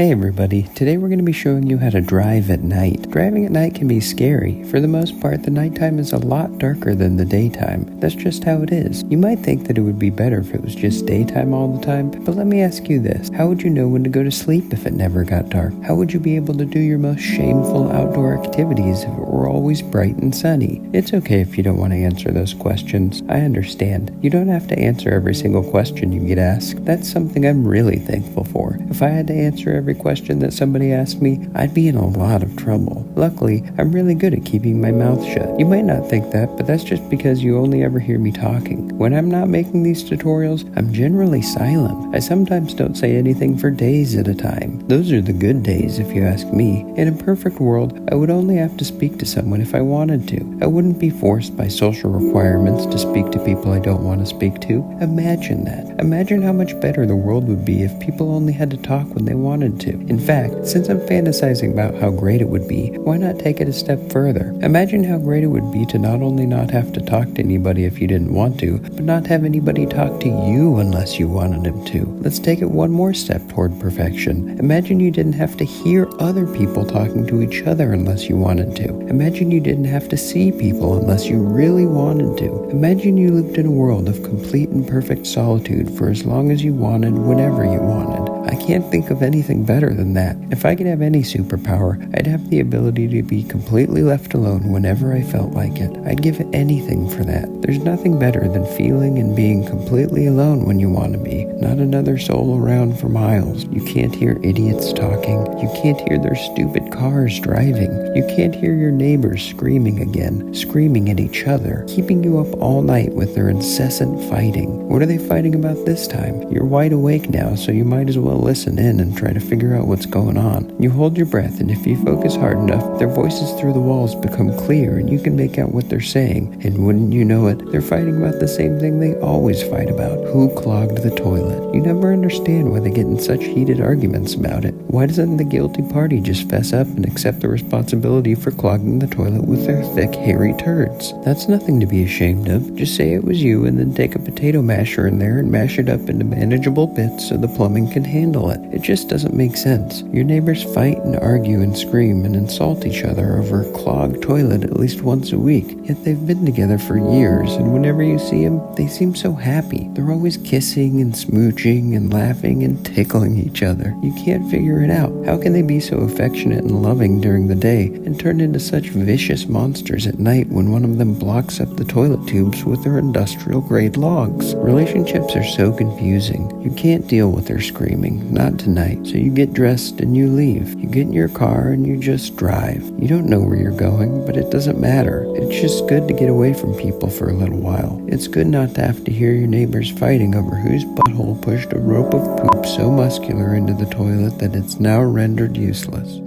Hey everybody, today we're going to be showing you how to drive at night. Driving at night can be scary. For the most part, the nighttime is a lot darker than the daytime. That's just how it is. You might think that it would be better if it was just daytime all the time, but let me ask you this. How would you know when to go to sleep if it never got dark? How would you be able to do your most shameful outdoor activities if it were always bright and sunny? It's okay if you don't want to answer those questions. I understand. You don't have to answer every single question you get asked. That's something I'm really thankful for. If I had to answer every question that somebody asked me, I'd be in a lot of trouble. Luckily, I'm really good at keeping my mouth shut. You might not think that, but that's just because you only ever hear me talking. When I'm not making these tutorials, I'm generally silent. I sometimes don't say anything for days at a time. Those are the good days, if you ask me. In a perfect world, I would only have to speak to someone if I wanted to. I wouldn't be forced by social requirements to speak to people I don't want to speak to. Imagine that. Imagine how much better the world would be if people only had to talk when they wanted to. In fact, since I'm fantasizing about how great it would be, why not take it a step further? Imagine how great it would be to not only not have to talk to anybody if you didn't want to, but not have anybody talk to you unless you wanted them to. Let's take it one more step toward perfection. Imagine you didn't have to hear other people talking to each other unless you wanted to. Imagine you didn't have to see people unless you really wanted to. Imagine you lived in a world of complete and perfect solitude for as long as you wanted, whenever you wanted. I can't think of anything better than that. If I could have any superpower, I'd have the ability to be completely left alone whenever I felt like it. I'd give anything for that. There's nothing better than feeling and being completely alone when you want to be. Not another soul around for miles. You can't hear idiots talking. You can't hear their stupid cars driving. You can't hear your neighbors screaming again, screaming at each other, keeping you up all night with their incessant fighting. What are they fighting about this time? You're wide awake now, so you might as well listen in and try to figure out what's going on. You hold your breath, and if you focus hard enough, their voices through the walls become clear and you can make out what they're saying. And wouldn't you know it, they're fighting about the same thing they always fight about: who clogged the toilet. You never understand why they get in such heated arguments about it. Why doesn't the guilty party just fess up and accept the responsibility for clogging the toilet with their thick, hairy turds? That's nothing to be ashamed of. Just say it was you and then take a potato masher in there and mash it up into manageable bits so the plumbing can handle it. It just doesn't make sense. Your neighbors fight and argue and scream and insult each other over a clogged toilet at least once a week, yet they've been together for years, and whenever you see them, they seem so happy. They're always kissing and smooching and laughing and tickling each other. You can't figure it out. How can they be so affectionate and loving during the day and turn into such vicious monsters at night when one of them blocks up the toilet tubes with their industrial-grade logs? Relationships are so confusing. You can't deal with their screaming, not tonight, so you get dressed and you leave. You get in your car and you just drive. You don't know where you're going, but it doesn't matter. It's just good to get away from people for a little while. It's good not to have to hear your neighbors fighting over whose butthole pushed a rope of poop so muscular into the toilet that it's now rendered useless.